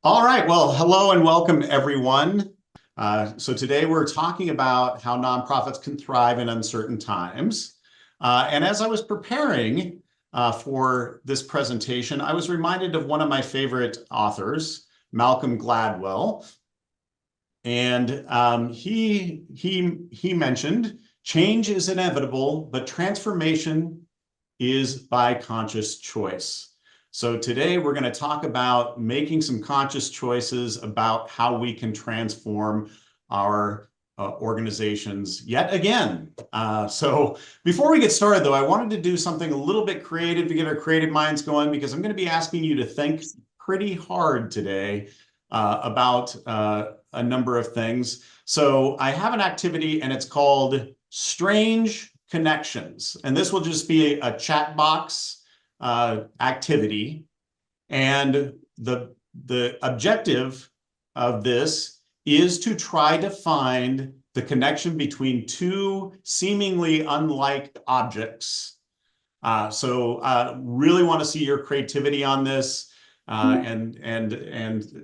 All right, well, hello and welcome everyone. So today we're talking about how nonprofits can thrive in uncertain times. And as I was preparing for this presentation, I was reminded of one of my favorite authors, Malcolm Gladwell. And he mentioned change is inevitable, but transformation is by conscious choice. So today we're going to talk about making some conscious choices about how we can transform our organizations yet again. So before we get started, though, I wanted to do something a little bit creative to get our creative minds going, because I'm going to be asking you to think pretty hard today about a number of things. So I have an activity and it's called Strange Connections. And this will just be a chat box activity. And the objective of this is to try to find the connection between two seemingly unlike objects. So really want to see your creativity on this. And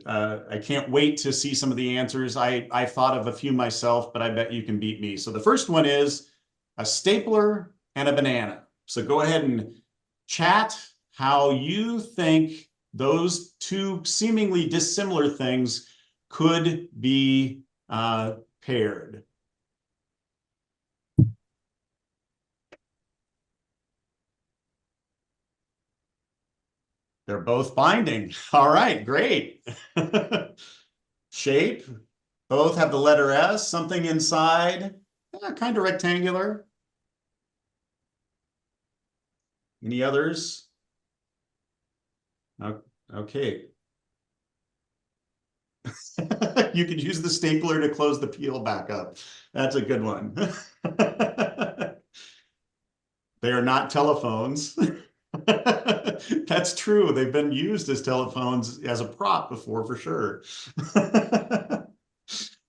I can't wait to see some of the answers. I thought of a few myself, but I bet you can beat me. So the first one is a stapler and a banana. So go ahead and chat how you think those two seemingly dissimilar things could be paired. They're both binding. All right, great. Shape, both have the letter S, something inside, kind of rectangular. Any others? Okay. You could use the stapler to close the peel back up. That's a good one. They are not telephones. That's true. They've been used as telephones as a prop before, for sure.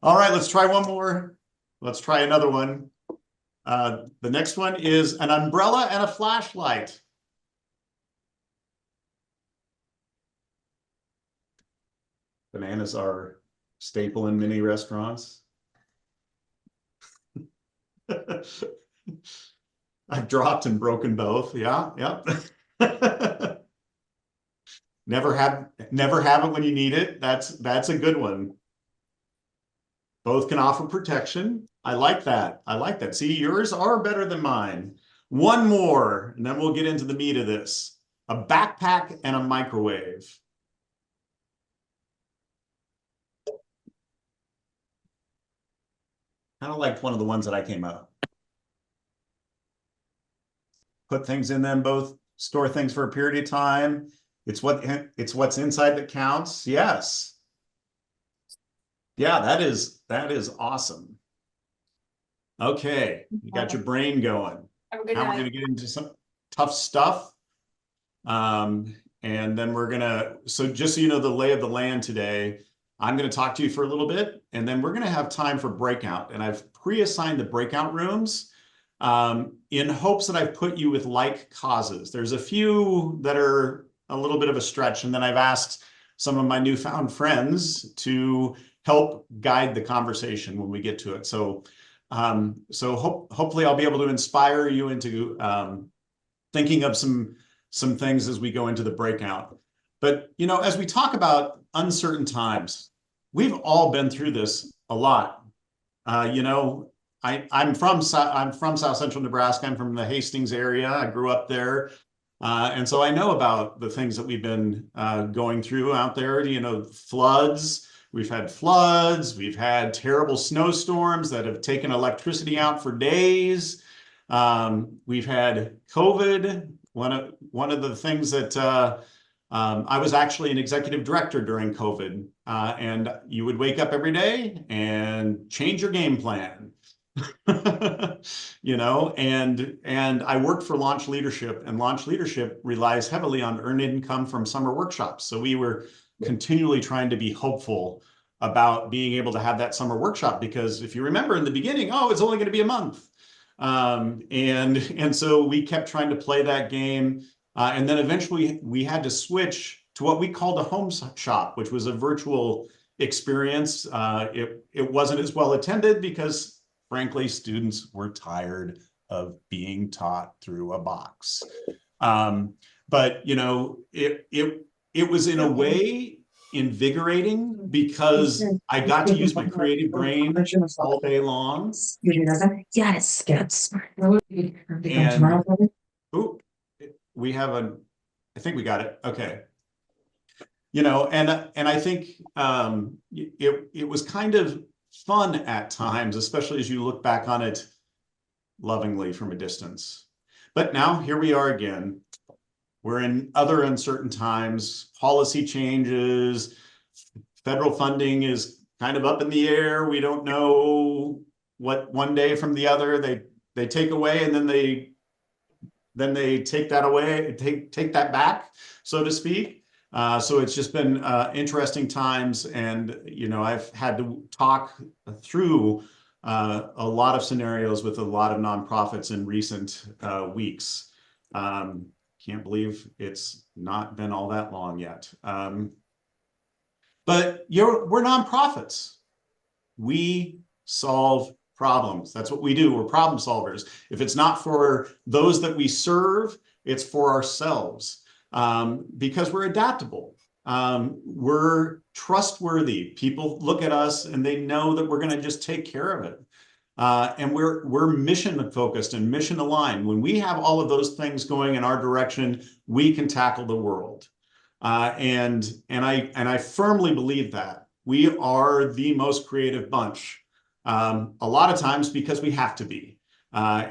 All right, let's try one more. Let's try another one. The next one is an umbrella and a flashlight. Bananas are staple in many restaurants. I've dropped and broken both. Yeah, yeah. Never have it when you need it. That's a good one. Both can offer protection. I like that. I like that. See, yours are better than mine. One more, and then we'll get into the meat of this. A backpack and a microwave. Kind of like one of the ones that I came up. Put things in them both, store things for a period of time. It's what's inside that counts. Yes. Yeah, that is awesome. Okay, you got your brain going. Have a good Now we're going to night. get into some tough stuff. And then so just so you know the lay of the land today, I'm going to talk to you for a little bit, and then we're going to have time for breakout. And I've pre-assigned the breakout rooms in hopes that I've put you with like causes. There's a few that are a little bit of a stretch, and then I've asked some of my newfound friends to help guide the conversation when we get to it. So hopefully I'll be able to inspire you into thinking of some things as we go into the breakout. But as we talk about uncertain times, we've all been through this a lot. I'm from South Central Nebraska. I'm from the Hastings area. I grew up there. And so I know about the things that we've been going through out there, floods. We've had floods. We've had terrible snowstorms that have taken electricity out for days. We've had COVID. One of the things that I was actually an executive director during COVID, and you would wake up every day and change your game plan. And I worked for Launch Leadership, and Launch Leadership relies heavily on earned income from summer workshops. So we were continually trying to be hopeful about being able to have that summer workshop, because if you remember in the beginning, oh, it's only going to be a month. And so we kept trying to play that game. And then eventually we had to switch to what we called a home shop, which was a virtual experience. It wasn't as well attended because, frankly, students were tired of being taught through a box. But it was in a way invigorating because I got to use my creative brain all day long. Yes, yes. And ooh, we have I think we got it. Okay. And I think it was kind of fun at times, especially as you look back on it lovingly from a distance. But now here we are again. We're in other uncertain times, policy changes, federal funding is kind of up in the air. We don't know what one day from the other they take away, and then they take that away, take that back, so to speak. So it's just been interesting times, and I've had to talk through a lot of scenarios with a lot of nonprofits in recent weeks. Can't believe it's not been all that long yet. But we're nonprofits. We solve problems. That's what we do. We're problem solvers. If it's not for those that we serve, it's for ourselves, because we're adaptable. We're trustworthy. People look at us and they know that we're going to just take care of it. And we're mission focused and mission aligned. When we have all of those things going in our direction, we can tackle the world. And I firmly believe that we are the most creative bunch. A lot of times because we have to be. I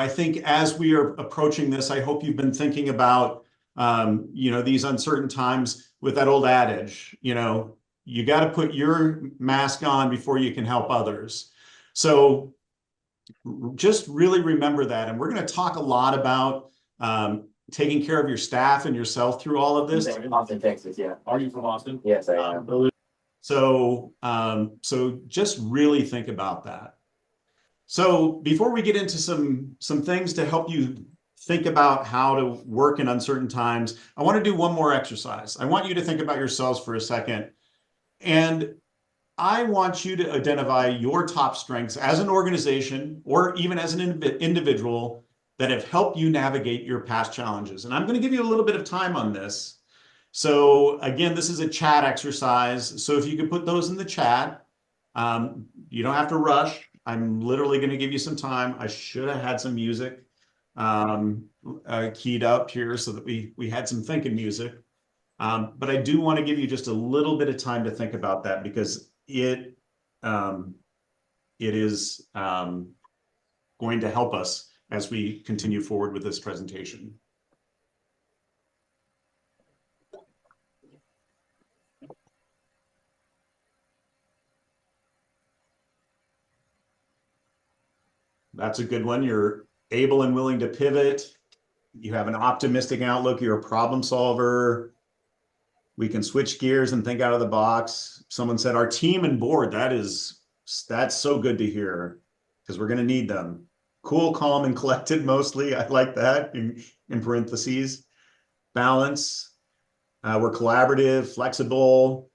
think as we are approaching this, I hope you've been thinking about these uncertain times with that old adage, you got to put your mask on before you can help others. So just really remember that. And we're going to talk a lot about taking care of your staff and yourself through all of this. Austin, Texas, yeah. Are you from Austin? Yes, I am. So just really think about that. So before we get into some things to help you think about how to work in uncertain times, I want to do one more exercise. I want you to think about yourselves for a second. And I want you to identify your top strengths as an organization or even as an individual that have helped you navigate your past challenges. And I'm going to give you a little bit of time on this. So again, this is a chat exercise. So if you could put those in the chat, you don't have to rush. I'm literally going to give you some time. I should have had some music keyed up here so that we had some thinking music. But I do want to give you just a little bit of time to think about that, because it is going to help us as we continue forward with this presentation. That's a good one. You're able and willing to pivot. You have an optimistic outlook. You're a problem solver. We can switch gears and think out of the box. Someone said our team and board. That's so good to hear, because we're going to need them. Cool, calm, and collected mostly. I like that in parentheses. Balance. We're collaborative, flexible,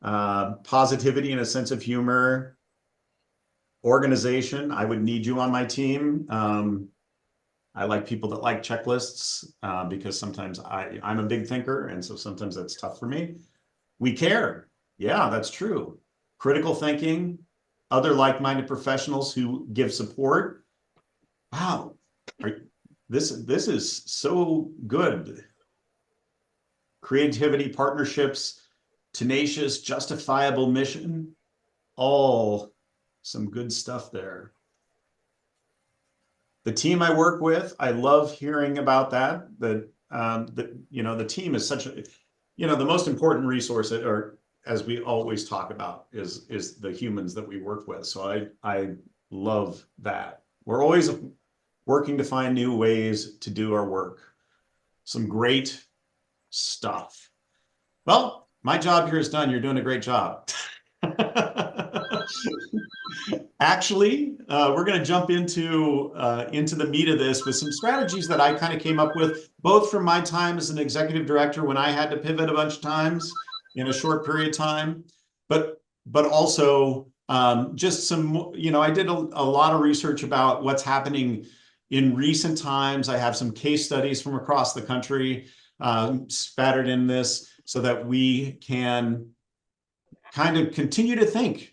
positivity and a sense of humor. Organization. I would need you on my team. I like people that like checklists because sometimes I'm a big thinker, and so sometimes that's tough for me. We care. Yeah, that's true. Critical thinking, other like-minded professionals who give support. Wow, this is so good. Creativity, partnerships, tenacious, justifiable mission, all some good stuff there. The team I work with, I love hearing about that. The team is such a, the most important resource, or as we always talk about, is the humans that we work with. So I love that. We're always working to find new ways to do our work. Some great stuff. Well, my job here is done. You're doing a great job. Actually, we're going to jump into the meat of this with some strategies that I kind of came up with, both from my time as an executive director when I had to pivot a bunch of times in a short period of time, but also just some, I did a lot of research about what's happening in recent times. I have some case studies from across the country spattered in this so that we can kind of continue to think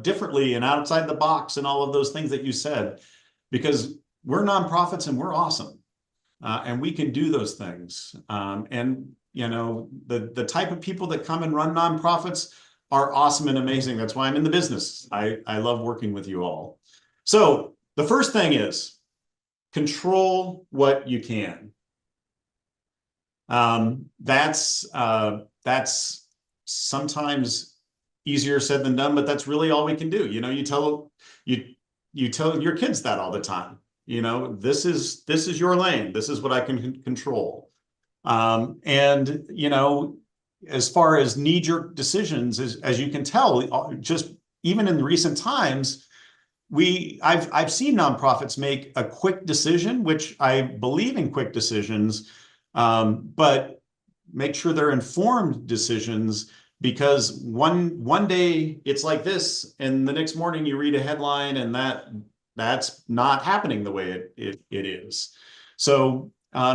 differently and outside the box and all of those things that you said, because we're nonprofits and we're awesome and we can do those things. And the type of people that come and run nonprofits are awesome and amazing. That's why I'm in the business. I love working with you all. So the first thing is control what you can. That's sometimes easier said than done, but that's really all we can do. You tell your kids that all the time. This is your lane. This is what I can control. And as far as knee-jerk decisions, as you can tell, just even in recent times, I've seen nonprofits make a quick decision, which I believe in quick decisions, but make sure they're informed decisions, because one day it's like this, and the next morning you read a headline, and that's not happening the way it is. So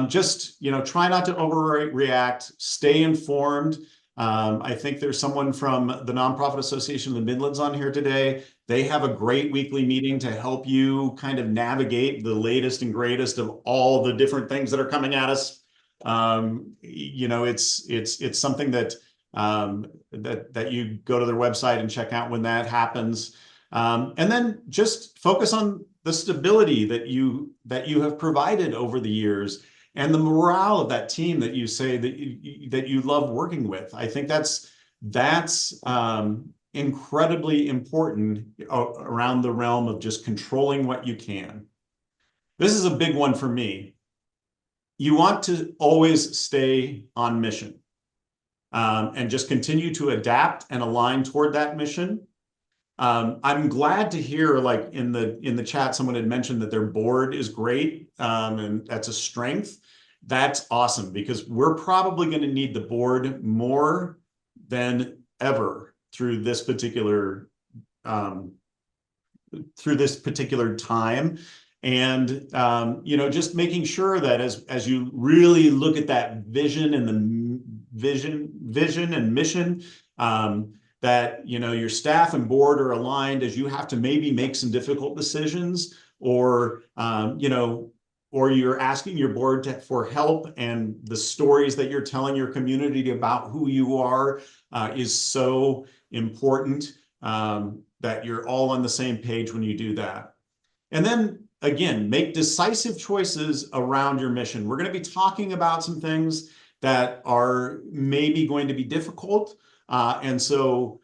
just try not to overreact. Stay informed. I think there's someone from the Nonprofit Association of the Midlands on here today. They have a great weekly meeting to help you kind of navigate the latest and greatest of all the different things that are coming at us. It's something that you go to their website and check out when that happens. And then just focus on the stability that you have provided over the years and the morale of that team that you say that you love working with. I think that's incredibly important around the realm of just controlling what you can. This is a big one for me. You want to always stay on mission. And just continue to adapt and align toward that mission. I'm glad to hear, like in the chat, someone had mentioned that their board is great, and that's a strength. That's awesome, because we're probably going to need the board more than ever through this particular time. And just making sure that as you really look at that vision and the vision and mission, that your staff and board are aligned as you have to maybe make some difficult decisions, or you're asking your board for help, and the stories that you're telling your community about who you are is so important, that you're all on the same page when you do that. And then again, make decisive choices around your mission. We're going to be talking about some things that are maybe going to be difficult. And so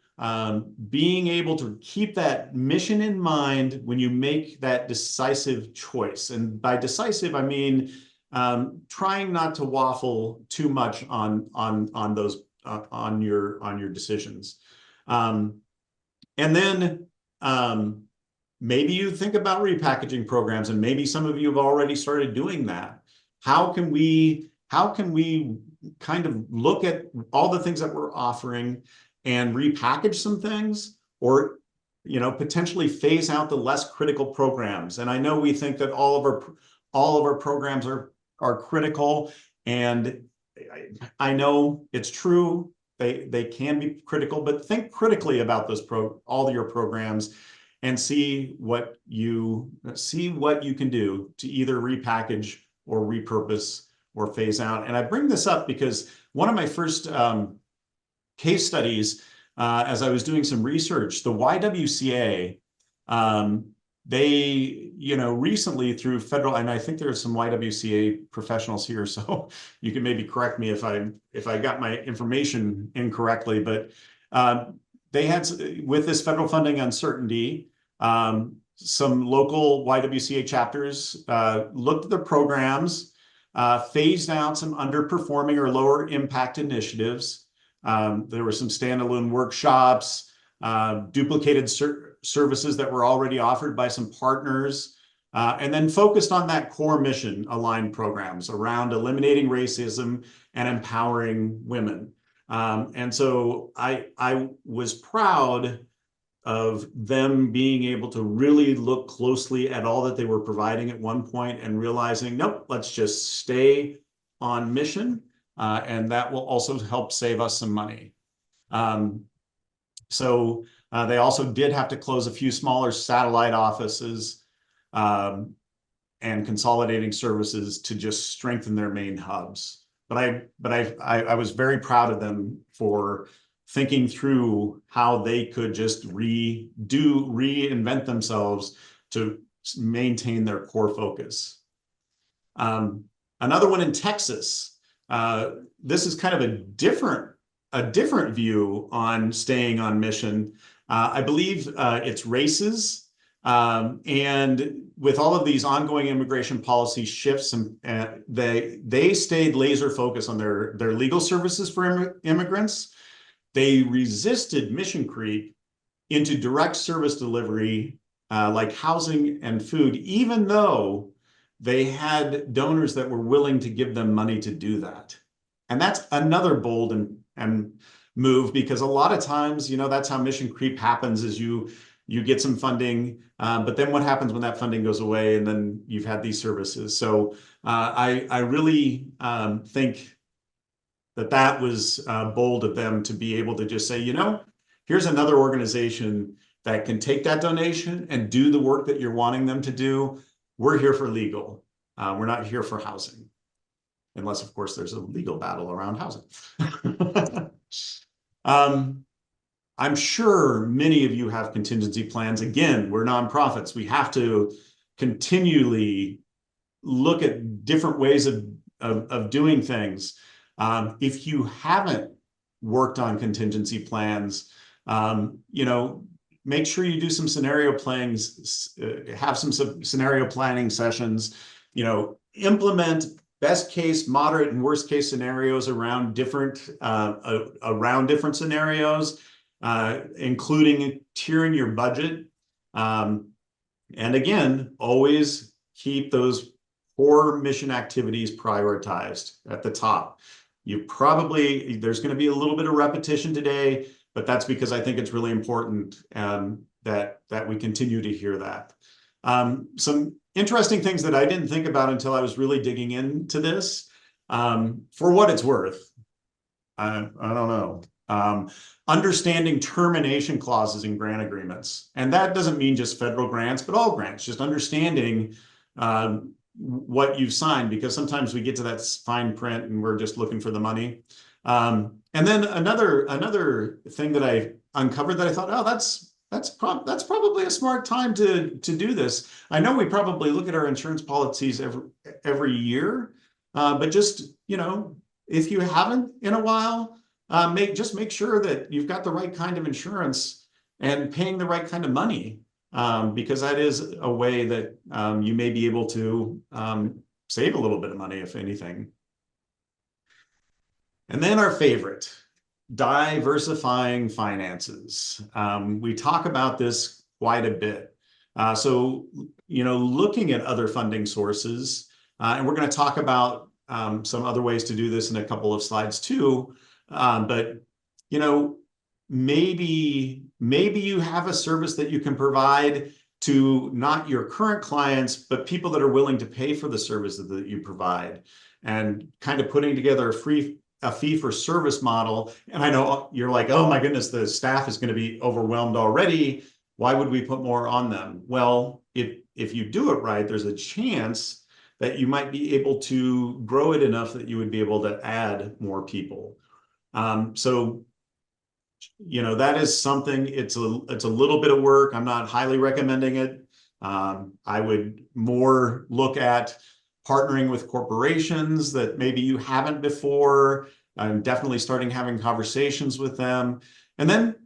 being able to keep that mission in mind when you make that decisive choice. And by decisive, I mean trying not to waffle too much on those on your decisions. And then maybe you think about repackaging programs, and maybe some of you have already started doing that. How can we kind of look at all the things that we're offering and repackage some things, or potentially phase out the less critical programs? And I know we think that all of our programs are critical, and I know it's true. They can be critical, but think critically about all of your programs, and see what you can do to either repackage or repurpose or phase out. And I bring this up because one of my first case studies, as I was doing some research, the YWCA, they, recently through federal, and I think there are some YWCA professionals here, so you can maybe correct me if I got my information incorrectly, but they had, with this federal funding uncertainty, some local YWCA chapters looked at the programs, phased out some underperforming or lower impact initiatives. There were some standalone workshops, duplicated services that were already offered by some partners, and then focused on that core mission aligned programs around eliminating racism and empowering women. And so I was proud of them being able to really look closely at all that they were providing at one point and realizing, nope, let's just stay on mission, and that will also help save us some money. So they also did have to close a few smaller satellite offices, and consolidating services to just strengthen their main hubs. But I was very proud of them for thinking through how they could just reinvent themselves to maintain their core focus. Another one in Texas. This is kind of a different view on staying on mission. I believe it's races. And with all of these ongoing immigration policy shifts, they stayed laser focused on their legal services for immigrants. They resisted mission creep into direct service delivery, like housing and food, even though they had donors that were willing to give them money to do that. And that's another bold and move, because a lot of times, that's how mission creep happens, is you get some funding, but then what happens when that funding goes away and then you've had these services? So I really think that was bold of them to be able to just say, here's another organization that can take that donation and do the work that you're wanting them to do. We're here for legal. We're not here for housing. Unless, of course, there's a legal battle around housing. I'm sure many of you have contingency plans. Again, we're nonprofits. We have to continually look at different ways of doing things. If you haven't worked on contingency plans, make sure you do some scenario plans, have some scenario planning sessions, implement best case, moderate, and worst case scenarios around different scenarios, including tiering your budget. And again, always keep those core mission activities prioritized at the top. There's going to be a little bit of repetition today, but that's because I think it's really important that we continue to hear that. Some interesting things that I didn't think about until I was really digging into this. For what it's worth, I don't know. Understanding termination clauses in grant agreements. And that doesn't mean just federal grants, but all grants, just understanding what you've signed, because sometimes we get to that fine print and we're just looking for the money. And then another thing that I uncovered that I thought, oh, that's probably a smart time to do this. I know we probably look at our insurance policies every year, but just, if you haven't in a while, just make sure that you've got the right kind of insurance and paying the right kind of money, because that is a way that you may be able to save a little bit of money, if anything. And then our favorite, diversifying finances. We talk about this quite a bit. So, looking at other funding sources, and we're going to talk about some other ways to do this in a couple of slides too. But, maybe you have a service that you can provide to not your current clients, but people that are willing to pay for the services that you provide, and kind of putting together a fee for service model. And I know you're like, oh my goodness, the staff is going to be overwhelmed already. Why would we put more on them? Well, if you do it right, there's a chance that you might be able to grow it enough that you would be able to add more people. So, that is something, it's a little bit of work. I'm not highly recommending it. I would more look at partnering with corporations that maybe you haven't before, and definitely starting having conversations with them, and then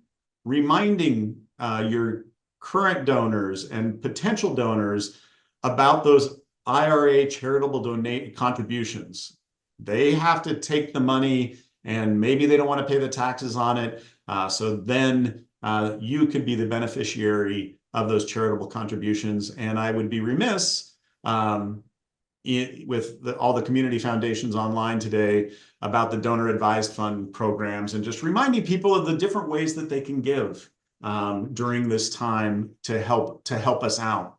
reminding your current donors and potential donors about those IRA charitable contributions. They have to take the money, and maybe they don't want to pay the taxes on it. So then you could be the beneficiary of those charitable contributions. And I would be remiss with all the community foundations online today about the donor advised fund programs, and just reminding people of the different ways that they can give during this time to help us out.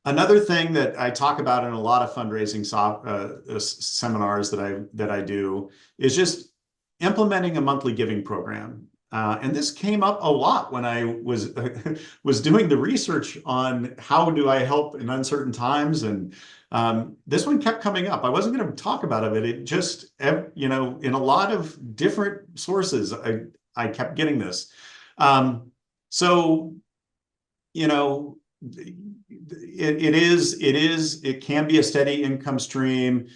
Another thing that I talk about in a lot of fundraising seminars that I do is just implementing a monthly giving program. And this came up a lot when I was was doing the research on how do I help in uncertain times, and this one kept coming up. I wasn't going to talk about it, but it just, in a lot of different sources, I kept getting this. So, it can be a steady income stream.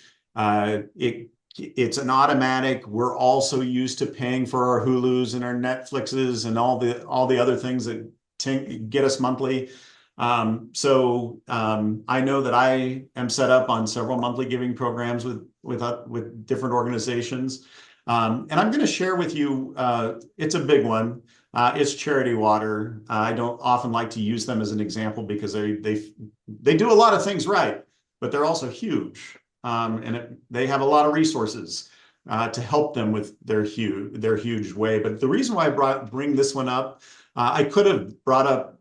It's an automatic. We're also used to paying for our Hulus and our Netflixes and all the other things that get us monthly. So I know that I am set up on several monthly giving programs with different organizations. And I'm going to share with you, it's a big one. It's Charity Water. I don't often like to use them as an example because they do a lot of things right, but they're also huge. And they have a lot of resources to help them with their huge way. But the reason why I bring this one up, I could have brought up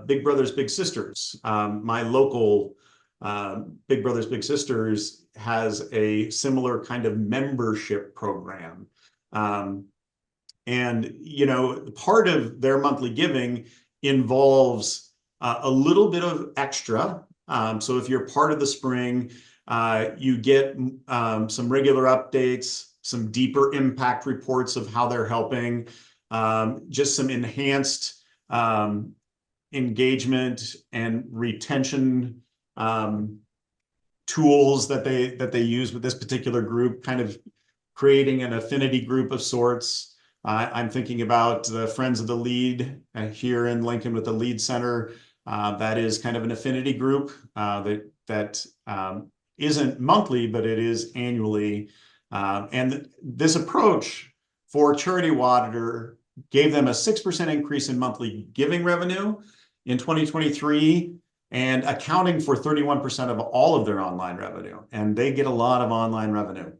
Big Brothers Big Sisters. My local Big Brothers Big Sisters has a similar kind of membership program. And part of their monthly giving involves a little bit of extra. So if you're part of the spring, you get some regular updates, some deeper impact reports of how they're helping, just some enhanced engagement and retention tools that they use with this particular group, kind of creating an affinity group of sorts. I'm thinking about the Friends of the Lead here in Lincoln with the Lead Center. That is kind of an affinity group that isn't monthly, but it is annually. And this approach for Charity Water gave them a 6% increase in monthly giving revenue in 2023, and accounting for 31% of all of their online revenue. And they get a lot of online revenue.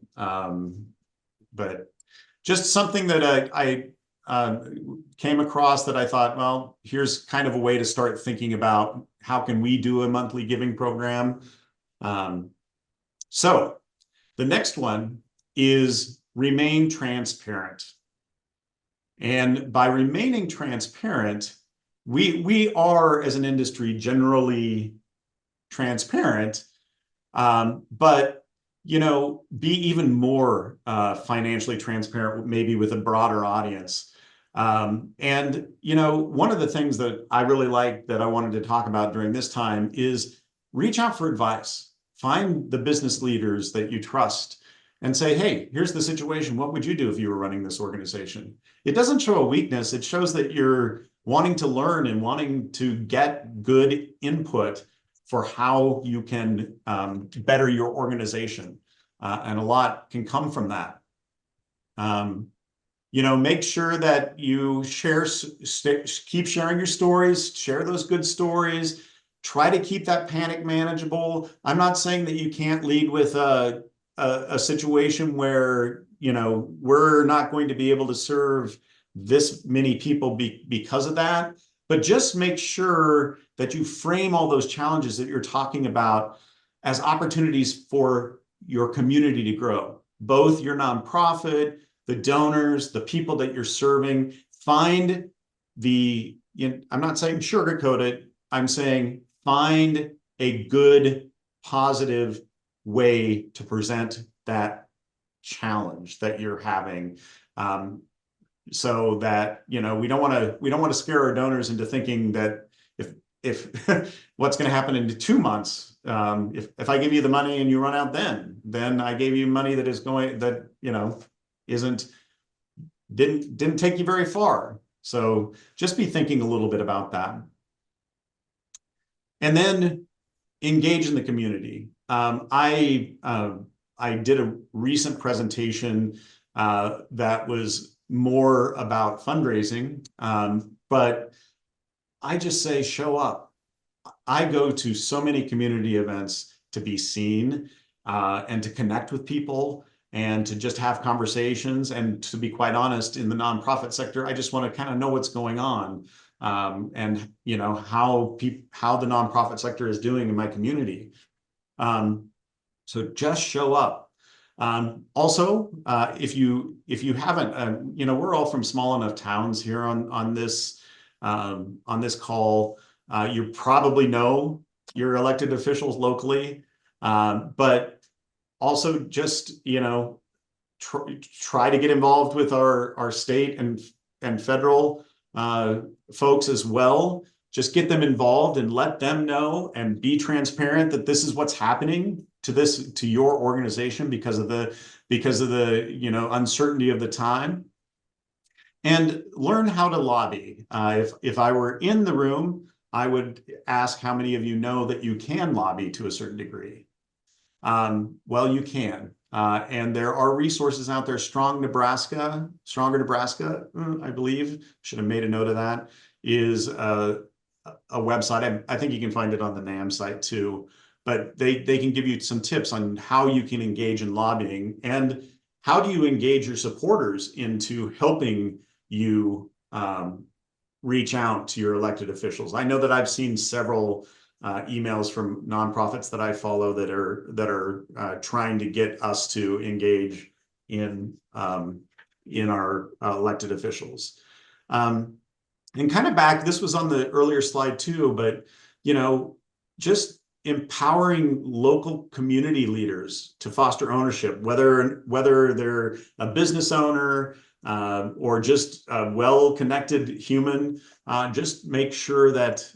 But just something that I came across that I thought, well, here's kind of a way to start thinking about how can we do a monthly giving program. So the next one is remain transparent. And by remaining transparent, we are, as an industry, generally transparent, but be even more financially transparent, maybe with a broader audience. And one of the things that I really like that I wanted to talk about during this time is reach out for advice. Find the business leaders that you trust and say, hey, here's the situation. What would you do if you were running this organization? It doesn't show a weakness. It shows that you're wanting to learn and wanting to get good input for how you can better your organization. And a lot can come from that. Make sure that you keep sharing your stories, share those good stories, try to keep that panic manageable. I'm not saying that you can't lead with a situation where, we're not going to be able to serve this many people because of that, but just make sure that you frame all those challenges that you're talking about as opportunities for your community to grow, both your nonprofit, the donors, the people that you're serving. Find I'm not saying sugarcoat it, I'm saying find a good, positive way to present that challenge that you're having. So that we don't want to scare our donors into thinking that if what's going to happen in 2 months, if I give you the money and you run out, then I gave you money that didn't take you very far. So just be thinking a little bit about that. And then engage in the community. I did a recent presentation that was more about fundraising, but I just say show up. I go to so many community events to be seen and to connect with people and to just have conversations. And to be quite honest, in the nonprofit sector, I just want to kind of know what's going on and how the nonprofit sector is doing in my community. So just show up. Also, if you haven't, we're all from small enough towns here on this call. You probably know your elected officials locally, but also just try to get involved with our state and federal folks as well. Just get them involved and let them know and be transparent that this is what's happening to your organization because of the uncertainty of the time. And learn how to lobby. If I were in the room, I would ask how many of you know that you can lobby to a certain degree. Well, you can. And there are resources out there. Stronger Nebraska, I believe, should have made a note of that, is a website. I think you can find it on the NAM site too. But they can give you some tips on how you can engage in lobbying and how do you engage your supporters into helping you reach out to your elected officials. I know that I've seen several emails from nonprofits that I follow that are trying to get us to engage in our elected officials. And kind of back, this was on the earlier slide too, but just empowering local community leaders to foster ownership, whether they're a business owner or just a well-connected human. Just make sure that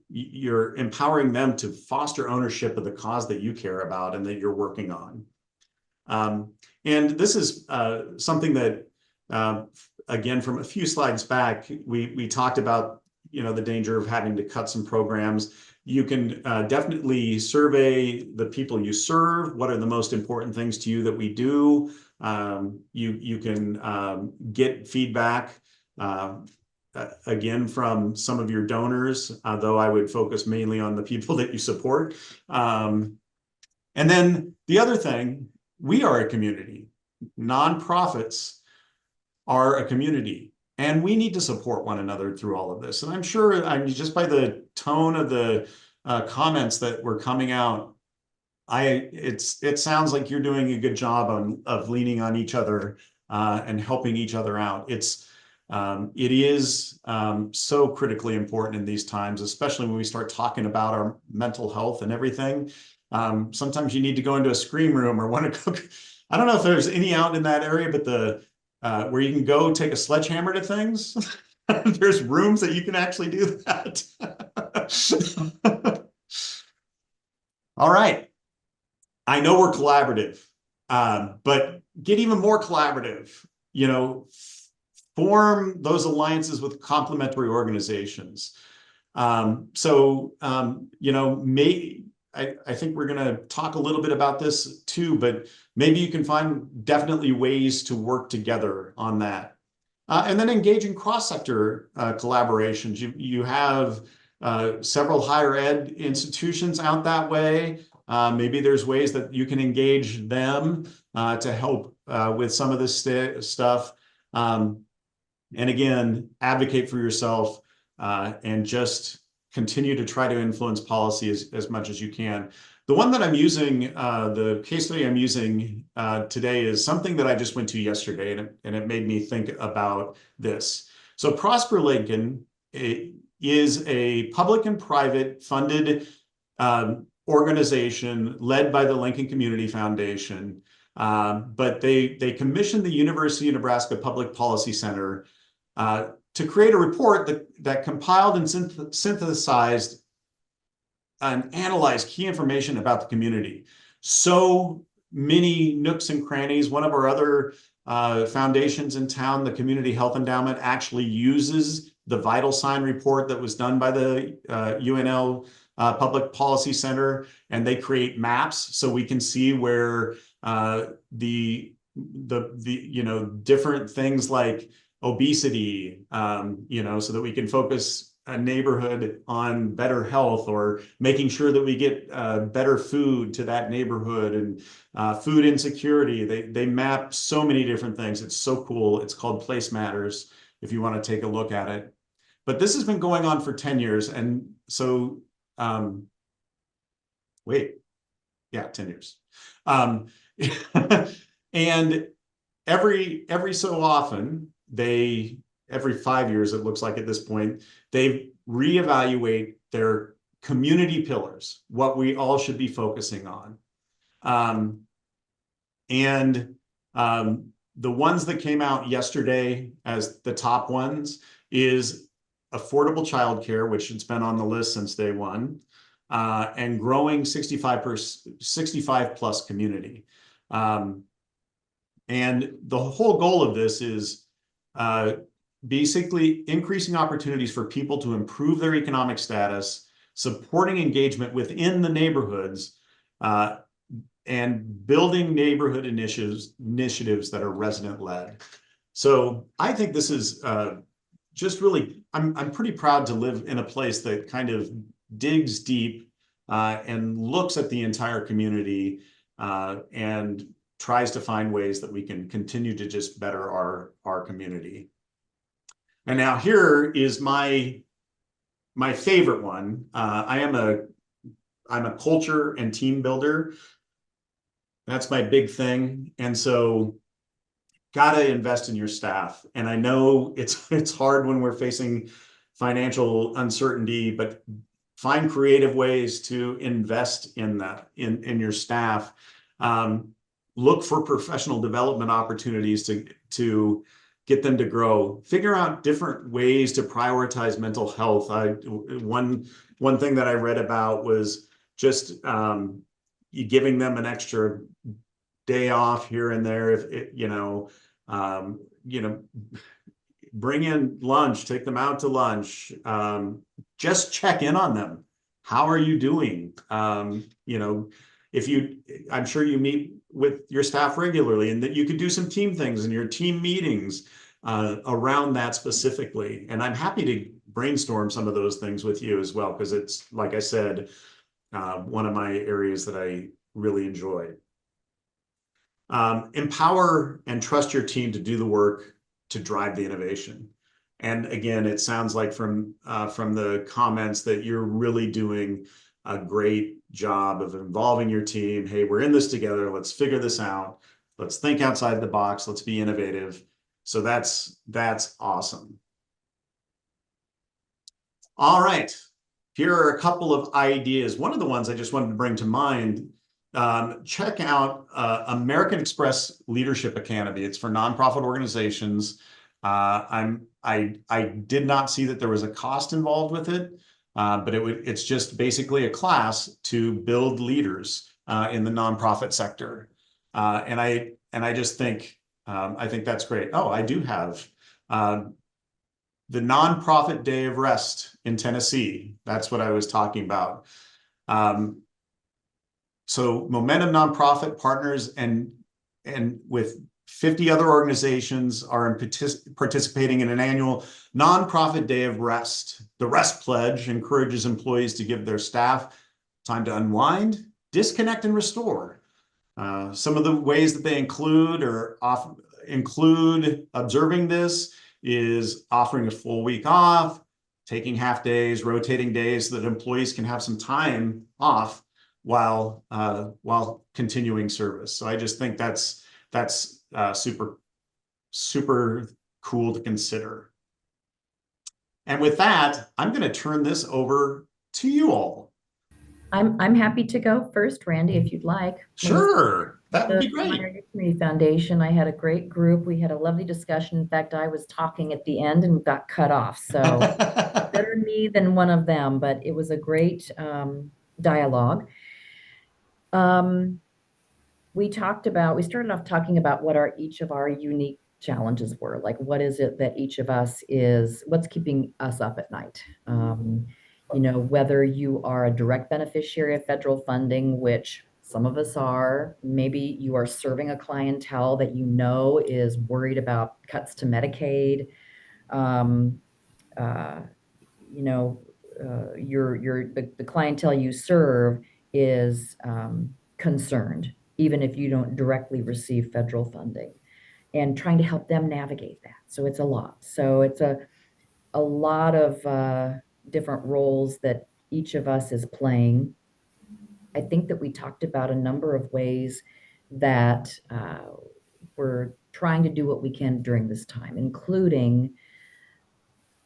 you're empowering them to foster ownership of the cause that you care about and that you're working on. And this is something that, again, from a few slides back, we talked about, the danger of having to cut some programs. You can definitely survey the people you serve. What are the most important things to you that we do? You can get feedback, again, from some of your donors, though I would focus mainly on the people that you support. And then the other thing, we are a community. Nonprofits are a community. And we need to support one another through all of this. And I'm sure, just by the tone of the comments that were coming out, it sounds like you're doing a good job of leaning on each other and helping each other out. It is so critically important in these times, especially when we start talking about our mental health and everything. Sometimes you need to go into a scream room or want to go. I don't know if there's any out in that area, but where you can go take a sledgehammer to things. There's rooms that you can actually do that. All right. I know we're collaborative, but get even more collaborative. Form those alliances with complementary organizations. I think we're going to talk a little bit about this too, but maybe you can find definitely ways to work together on that. And then engage in cross-sector collaborations. You have several higher ed institutions out that way. Maybe there's ways that you can engage them to help with some of this stuff. And again, advocate for yourself and just continue to try to influence policy as much as you can. The one that I'm using, the case study I'm using today is something that I just went to yesterday, and it made me think about this. So Prosper Lincoln is a public and private funded organization led by the Lincoln Community Foundation. But they commissioned the University of Nebraska Public Policy Center to create a report that compiled and synthesized and analyzed key information about the community. So many nooks and crannies. One of our other foundations in town, the Community Health Endowment, actually uses the vital sign report that was done by the UNL Public Policy Center, and they create maps so we can see where the different things like obesity, so that we can focus a neighborhood on better health, or making sure that we get better food to that neighborhood, and food insecurity. They map so many different things. It's so cool. It's called Place Matters, if you want to take a look at it. But this has been going on for 10 years. And so, wait, yeah, 10 years. Um, and every so often, every 5 years, it looks like at this point, they reevaluate their community pillars, what we all should be focusing on. And the ones that came out yesterday as the top ones is affordable childcare, which has been on the list since day one, and growing 65 plus community. And the whole goal of this is basically increasing opportunities for people to improve their economic status, supporting engagement within the neighborhoods, and building neighborhood initiatives that are resident-led. So I think this is just really, I'm pretty proud to live in a place that kind of digs deep and looks at the entire community and tries to find ways that we can continue to just better our community. And now here is my favorite one. I'm a culture and team builder. That's my big thing. And so gotta invest in your staff. And I know it's hard when we're facing financial uncertainty, but find creative ways to invest in that, in your staff. Look for professional development opportunities to get them to grow. Figure out different ways to prioritize mental health. One thing that I read about was just giving them an extra day off here and there. If it, bring in lunch, take them out to lunch, just check in on them. How are you doing? I'm sure you meet with your staff regularly, and that you could do some team things in your team meetings around that specifically. And I'm happy to brainstorm some of those things with you as well, because it's, like I said, one of my areas that I really enjoy. Empower and trust your team to do the work to drive the innovation. And again, it sounds like from the comments that you're really doing a great job of involving your team. Hey, we're in this together. Let's figure this out. Let's think outside the box. Let's be innovative. So that's awesome. All right. Here are a couple of ideas. One of the ones I just wanted to bring to mind, check out American Express Leadership Academy. It's for nonprofit organizations. I did not see that there was a cost involved with it, but it's just basically a class to build leaders in the nonprofit sector. And I just think I think that's great. Oh, I do have the Nonprofit Day of Rest in Tennessee. That's what I was talking about. So Momentum Nonprofit partners and with 50 other organizations are participating in an annual Nonprofit Day of Rest. The Rest Pledge encourages employees to give their staff time to unwind, disconnect, and restore. Some of the ways that they include observing this is offering a full week off, taking half days, rotating days, so that employees can have some time off while continuing service. So I just think that's super cool to consider. And with that, I'm going to turn this over to you all. I'm happy to go first, Randy, if you'd like. Sure, that would be great. Community Foundation, I had a great group. We had a lovely discussion. In fact, I was talking at the end and got cut off. So better me than one of them, but it was a great dialogue. We started off talking about what each of our unique challenges were. Like, what is it that each of us what's keeping us up at night? Whether you are a direct beneficiary of federal funding, which Some of us are. Maybe you are serving a clientele that you know is worried about cuts to Medicaid. Um, uh, you know, the clientele you serve is concerned, even if you don't directly receive federal funding, and trying to help them navigate that. So it's a lot. So it's a lot of different roles that each of us is playing. I think that we talked about a number of ways that we're trying to do what we can during this time, including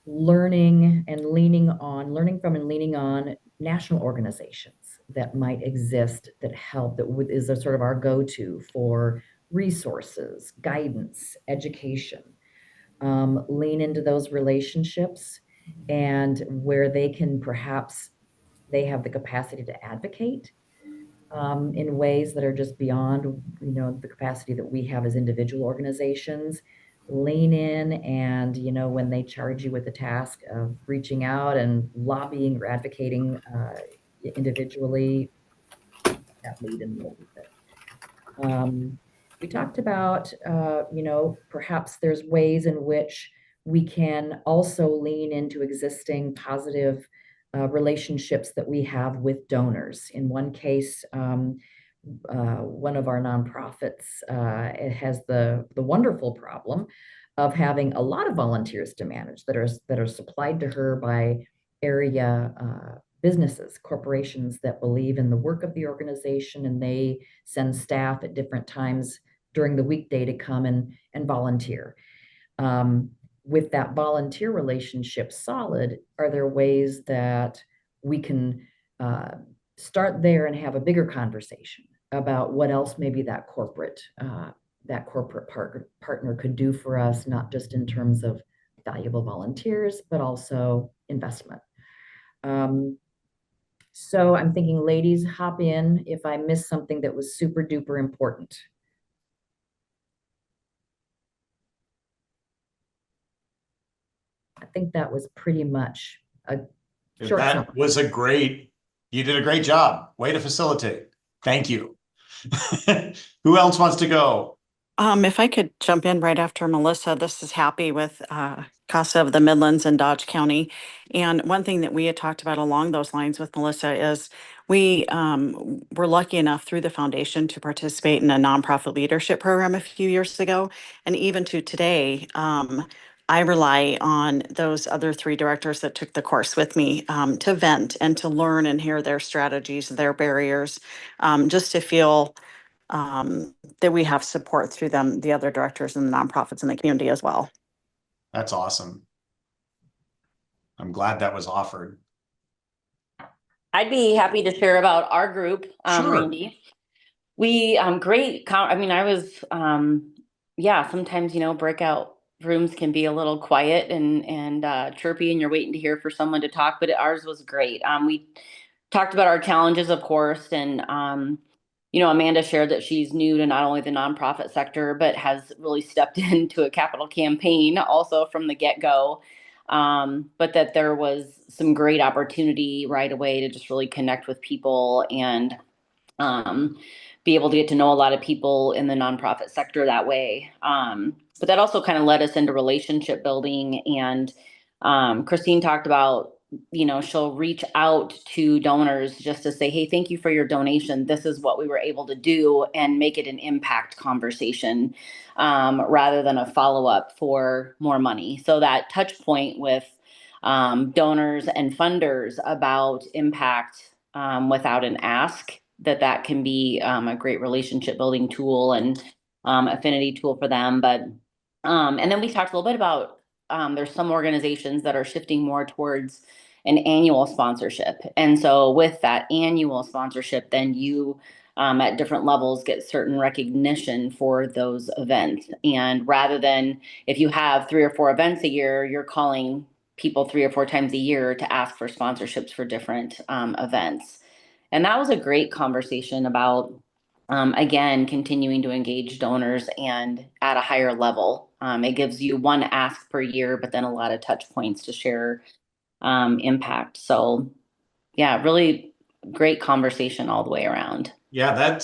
learning from and leaning on national organizations that might exist that help, is a sort of our go-to for resources, guidance, education. Lean into those relationships, and where they can perhaps they have the capacity to advocate in ways that are just beyond, the capacity that we have as individual organizations. Lean in, and when they charge you with the task of reaching out and lobbying or advocating individually, take that lead and roll with it. We talked about, perhaps there's ways in which we can also lean into existing positive relationships that we have with donors. In one case, one of our nonprofits, it has the wonderful problem of having a lot of volunteers to manage that are supplied to her by area businesses, corporations that believe in the work of the organization, and they send staff at different times during the weekday to come and volunteer. Um, with that volunteer relationship solid, are there ways that we can start there and have a bigger conversation about what else maybe that corporate partner could do for us, not just in terms of valuable volunteers, but also investment. So I'm thinking, ladies, hop in if I missed something that was super duper important. I think that was pretty much a short summary. You did a great job. Way to facilitate. Thank you. Who else wants to go? If I could jump in right after Melissa, this is Happy with CASA of the Midlands and Dodge County. And one thing that we had talked about along those lines with Melissa is we were lucky enough through the foundation to participate in a nonprofit leadership program a few years ago. And even to today, I rely on those other three directors that took the course with me to vent and to learn and hear their strategies, their barriers, just to feel that we have support through them, the other directors and the nonprofits in the community as well. That's awesome. I'm glad that was offered. I'd be happy to share about our group, Sure. Randy. We great. I was sometimes breakout rooms can be a little quiet and chirpy, and you're waiting to hear for someone to talk. But ours was great. We talked about our challenges, of course, and Amanda shared that she's new to not only the nonprofit sector, but has really stepped into a capital campaign also from the get-go. But that there was some great opportunity right away to just really connect with people and be able to get to know a lot of people in the nonprofit sector that way. But that also kind of led us into relationship building. And Christine talked about, she'll reach out to donors just to say, hey, thank you for your donation. This is what we were able to do, and make it an impact conversation rather than a follow-up for more money. So that touch point with donors and funders about impact without an ask, that can be a great relationship building tool and affinity tool for them. But and then we talked a little bit about there's some organizations that are shifting more towards an annual sponsorship. And so with that annual sponsorship, then you at different levels get certain recognition for those events. And rather than if you have 3 or 4 events a year, you're calling people 3 or 4 times a year to ask for sponsorships for different events. And that was a great conversation about, again, continuing to engage donors and at a higher level. It gives you one ask per year, but then a lot of touch points to share impact. So yeah, really great conversation all the way around. Yeah,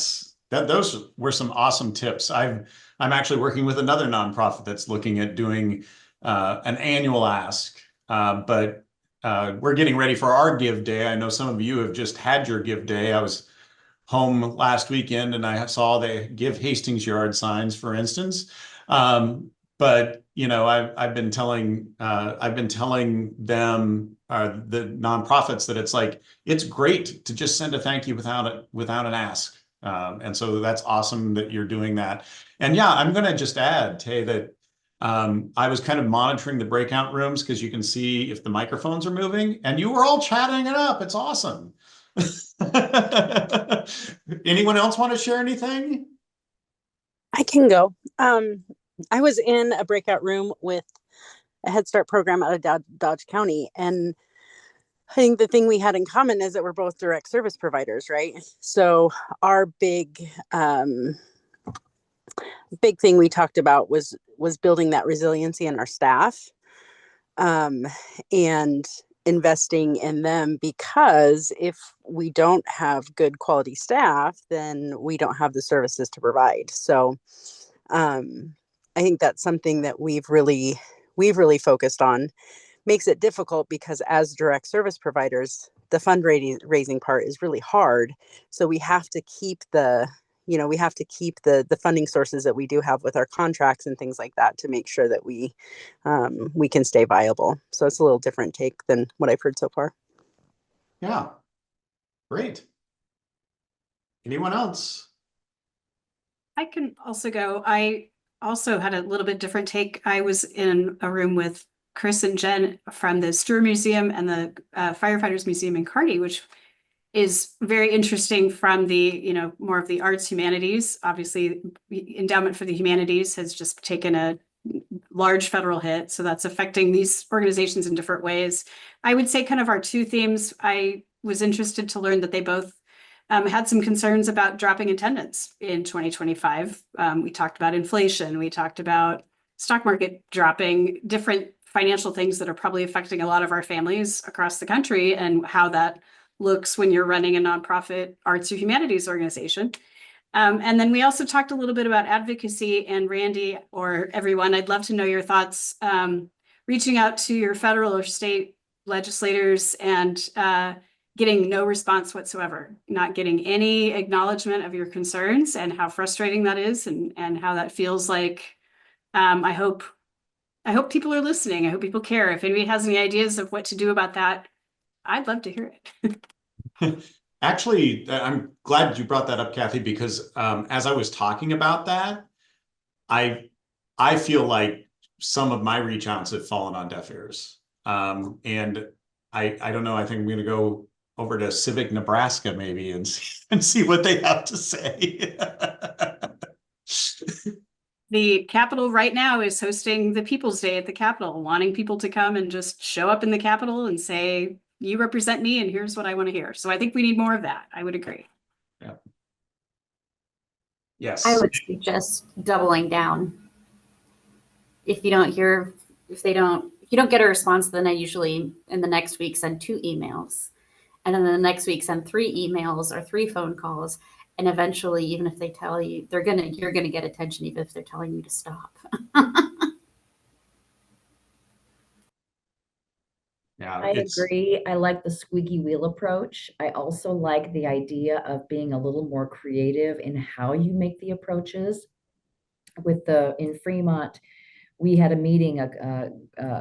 those were some awesome tips. I'm actually working with another nonprofit that's looking at doing an annual ask, but we're getting ready for our Give Day. I know some of you have just had your Give Day. I was home last weekend and I saw the Give Hastings yard signs, for instance. But you know, I've been telling them the nonprofits that it's like it's great to just send a thank you without an ask. And so that's awesome that you're doing that. And yeah, I'm going to just add, Tay, that I was kind of monitoring the breakout rooms because you can see if the microphones are moving, and you were all chatting it up. It's awesome. Anyone else want to share anything? I can go. I was in a breakout room with a Head Start program out of Dodge County, and I think the thing we had in common is that we're both direct service providers, right? So our big thing we talked about was building that resiliency in our staff, and investing in them, because if we don't have good quality staff, then we don't have the services to provide. So I think that's something that we've really focused on. Makes it difficult because as direct service providers, the fundraising part is really hard. So we have to keep the funding sources that we do have with our contracts and things like that to make sure that we can stay viable. So it's a little different take than what I've heard so far. Yeah, great. Anyone else? I can also go. I also had a little bit different take. I was in a room with Chris and Jen from the Stewart Museum and the Firefighters Museum in Kearney, which is very interesting from the, more of the arts humanities. Obviously, Endowment for the Humanities has just taken a large federal hit. So that's affecting these organizations in different ways. I would say kind of our two themes, I was interested to learn that they both had some concerns about dropping attendance in 2025. We talked about inflation. We talked about stock market dropping, different financial things that are probably affecting a lot of our families across the country, and how that looks when you're running a nonprofit arts or humanities organization. And then we also talked a little bit about advocacy, and Randy, or everyone, I'd love to know your thoughts, reaching out to your federal or state legislators and getting no response whatsoever, not getting any acknowledgement of your concerns, and how frustrating that is, and how that feels like. I hope people are listening. I hope people care. If anybody has any ideas of what to do about that, I'd love to hear it. Actually, I'm glad you brought that up, Kathy, because as I was talking about that, I feel like some of my reach outs have fallen on deaf ears. And I don't know, I think I'm going to go over to Civic Nebraska maybe and see what they have to say. The Capitol right now is hosting the People's Day at the Capitol, wanting people to come and just show up in the Capitol and say, you represent me and here's what I want to hear. So I think we need more of that. I would agree. Yeah. Yes. I would suggest doubling down. If you don't get a response, then I usually in the next week send 2 emails. And then the next week send 3 emails or 3 phone calls. And eventually, even if they tell you you're gonna get attention, even if they're telling you to stop. Yeah, I agree. I like the squeaky wheel approach. I also like the idea of being a little more creative in how you make the approaches. In Fremont, we had a meeting, a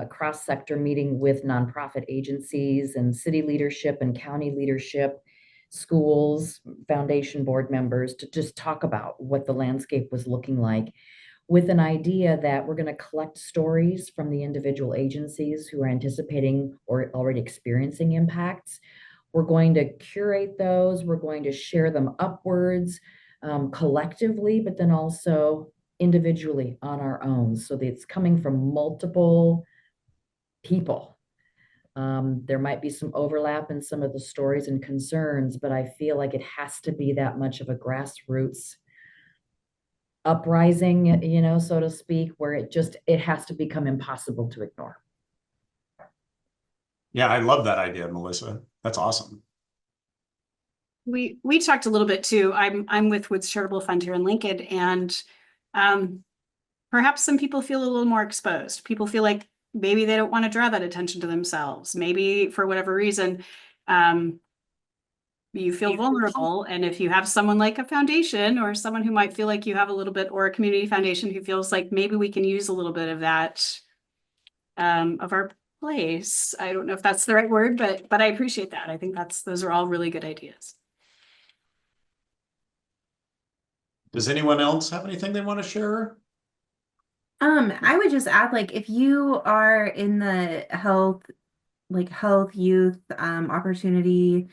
cross-sector meeting with nonprofit agencies and city leadership and county leadership, schools, foundation board members, to just talk about what the landscape was looking like, with an idea that we're going to collect stories from the individual agencies who are anticipating or already experiencing impacts. We're going to curate those. We're going to share them upwards, collectively, but then also individually on our own, so that it's coming from multiple people. There might be some overlap in some of the stories and concerns, but I feel like it has to be that much of a grassroots uprising, so to speak, where it has to become impossible to ignore. Yeah, I love that idea, Melissa. That's awesome. We talked a little bit too. I'm with Woods Charitable Fund here in Lincoln, and perhaps some people feel a little more exposed. People feel like maybe they don't want to draw that attention to themselves. Maybe for whatever reason, you feel vulnerable. And if you have someone like a foundation or someone who might feel like you have a little bit, or a community foundation who feels like maybe we can use a little bit of that, of our place. I don't know if that's the right word, but I appreciate that. I think those are all really good ideas. Does anyone else have anything they want to share? I would just add, like, if you are in the health, youth, opportunity,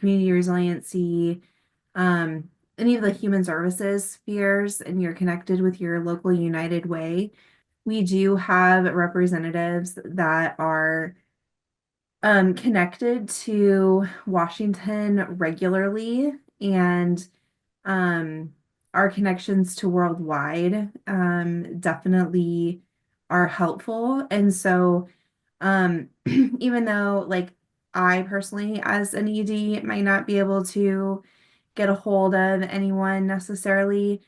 community resiliency, any of the human services spheres, and you're connected with your local United Way, we do have representatives that are connected to Washington regularly, and our connections to worldwide definitely are helpful. And so even though, like, I personally as an ED might not be able to get a hold of anyone necessarily,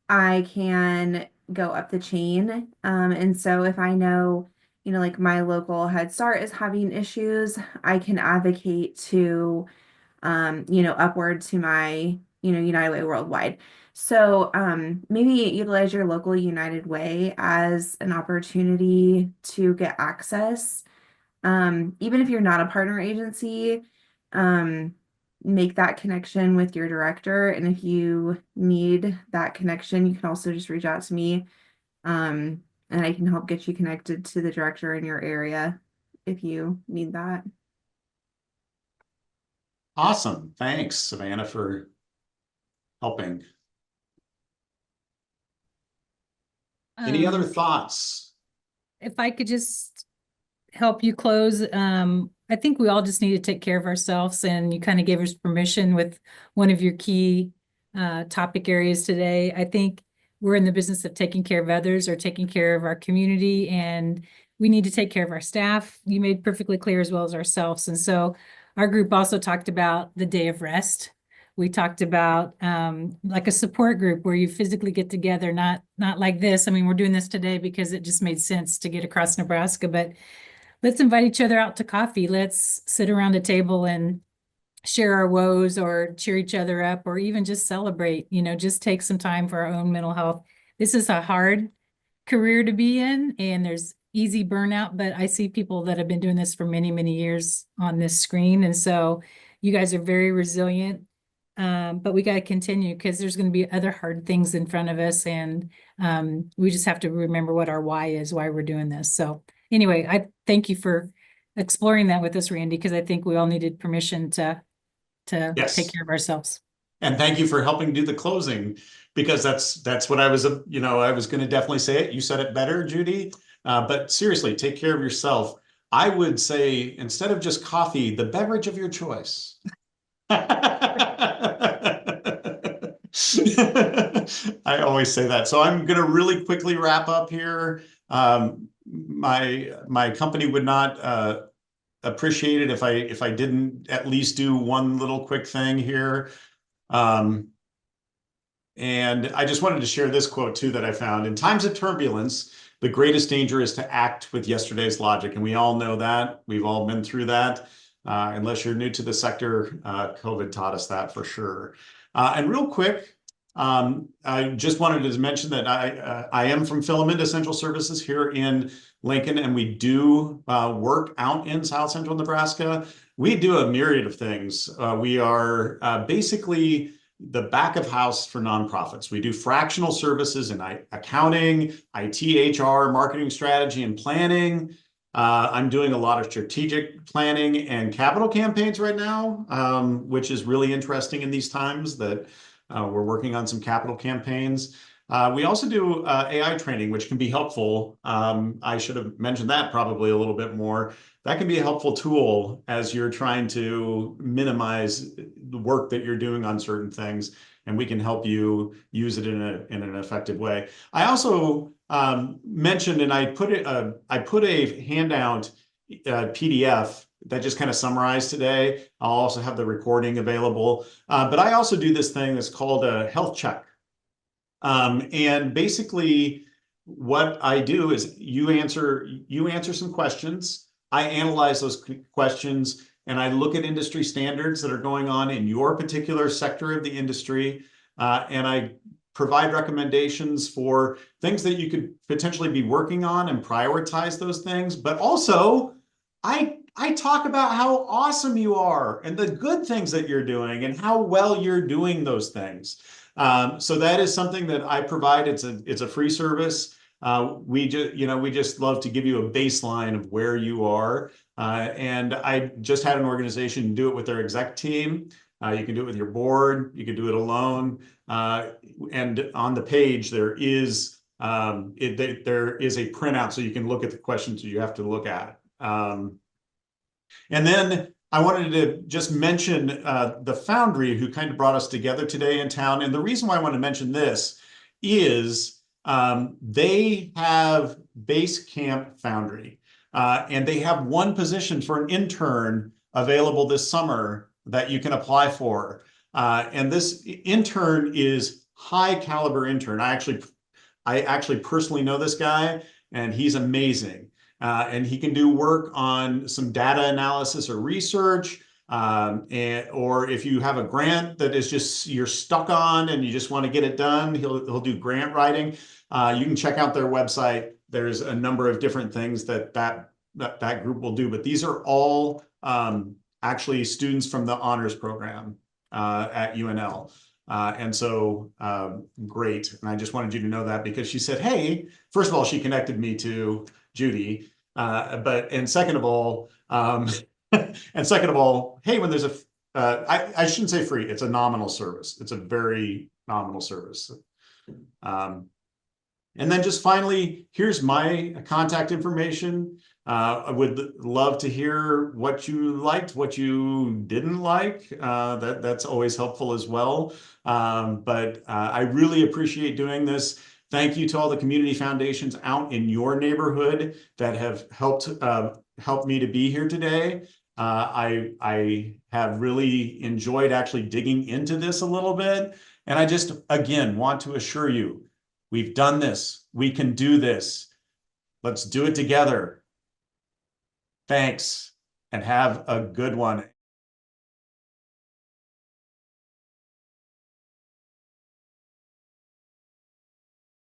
I can go up the chain. And so if I know, like, my local Head Start is having issues, I can advocate to, upward to my, United Way Worldwide. So maybe utilize your local United Way as an opportunity to get access. Even if you're not a partner agency, make that connection with your director. And if you need that connection, you can also just reach out to me. And I can help get you connected to the director in your area if you need that. Awesome. Thanks, Savannah, for helping. Any other thoughts? If I could just help you close, I think we all just need to take care of ourselves, and you kind of gave us permission with one of your key topic areas today. I think we're in the business of taking care of others or taking care of our community, and we need to take care of our staff. You made perfectly clear, as well as ourselves. And so our group also talked about the day of rest. We talked about like a support group where you physically get together, not like this. I mean, we're doing this today because it just made sense to get across Nebraska, but let's invite each other out to coffee. Let's sit around a table and share our woes or cheer each other up, or even just celebrate, just take some time for our own mental health. This is a hard career to be in, and there's easy burnout, but I see people that have been doing this for many, many years on this screen. And so you guys are very resilient. But we got to continue, because there's going to be other hard things in front of us. And we just have to remember what our why is, why we're doing this. So anyway, I thank you for exploring that with us, Randy, because I think we all needed permission to Yes. take care of ourselves. And thank you for helping do the closing, because that's what I was, I was going to definitely say it. You said it better, Judy. But seriously, take care of yourself. I would say, instead of just coffee, the beverage of your choice. I always say that. So I'm going to really quickly wrap up here. My company would not appreciate it if I didn't at least do one little quick thing here. And I just wanted to share this quote too that I found. In times of turbulence, the greatest danger is to act with yesterday's logic. And we all know that. We've all been through that. Unless you're new to the sector, COVID taught us that for sure. And real quick, I just wanted to mention that I am from Filament Essential Services here in Lincoln, and we do work out in South Central Nebraska. We do a myriad of things. We are basically the back of house for nonprofits. We do fractional services in accounting, IT, HR, marketing strategy, and planning. I'm doing a lot of strategic planning and capital campaigns right now, which is really interesting in these times that we're working on some capital campaigns. We also do AI training, which can be helpful. I should have mentioned that probably a little bit more. That can be a helpful tool as you're trying to minimize the work that you're doing on certain things, and we can help you use it in an effective way. I also mentioned, and I put a handout PDF that just kind of summarized today. I'll also have the recording available. But I also do this thing that's called a health check. And basically what I do is you answer some questions. I analyze those questions and I look at industry standards that are going on in your particular sector of the industry. And I provide recommendations for things that you could potentially be working on and prioritize those things. But also, I talk about how awesome you are and the good things that you're doing and how well you're doing those things. So that is something that I provide. It's a free service. We just love to give you a baseline of where you are. And I just had an organization do it with their exec team. You can do it with your board. You can do it alone. And on the page, there is a printout so you can look at the questions you have to look at. And then I wanted to just mention the Foundry, who kind of brought us together today in town. And the reason why I want to mention this is they have Base Camp Foundry, and they have one position for an intern available this summer that you can apply for. And this intern is high caliber intern. I actually personally know this guy, and he's amazing. And he can do work on some data analysis or research, or if you have a grant that is just you're stuck on and you just want to get it done, he'll do grant writing. You can check out their website. There's a number of different things that group will do, but these are all actually students from the honors program at UNL. And so great. And I just wanted you to know that because she said, hey, first of all, she connected me to Judy. And second of all, hey, when there's I shouldn't say free, it's a nominal service. It's a very nominal service. And then just finally, here's my contact information. I would love to hear what you liked, what you didn't like. That's always helpful as well. But I really appreciate doing this. Thank you to all the community foundations out in your neighborhood that have helped me to be here today. I have really enjoyed actually digging into this a little bit. And I just, again, want to assure you, we've done this. We can do this. Let's do it together. Thanks, and have a good one.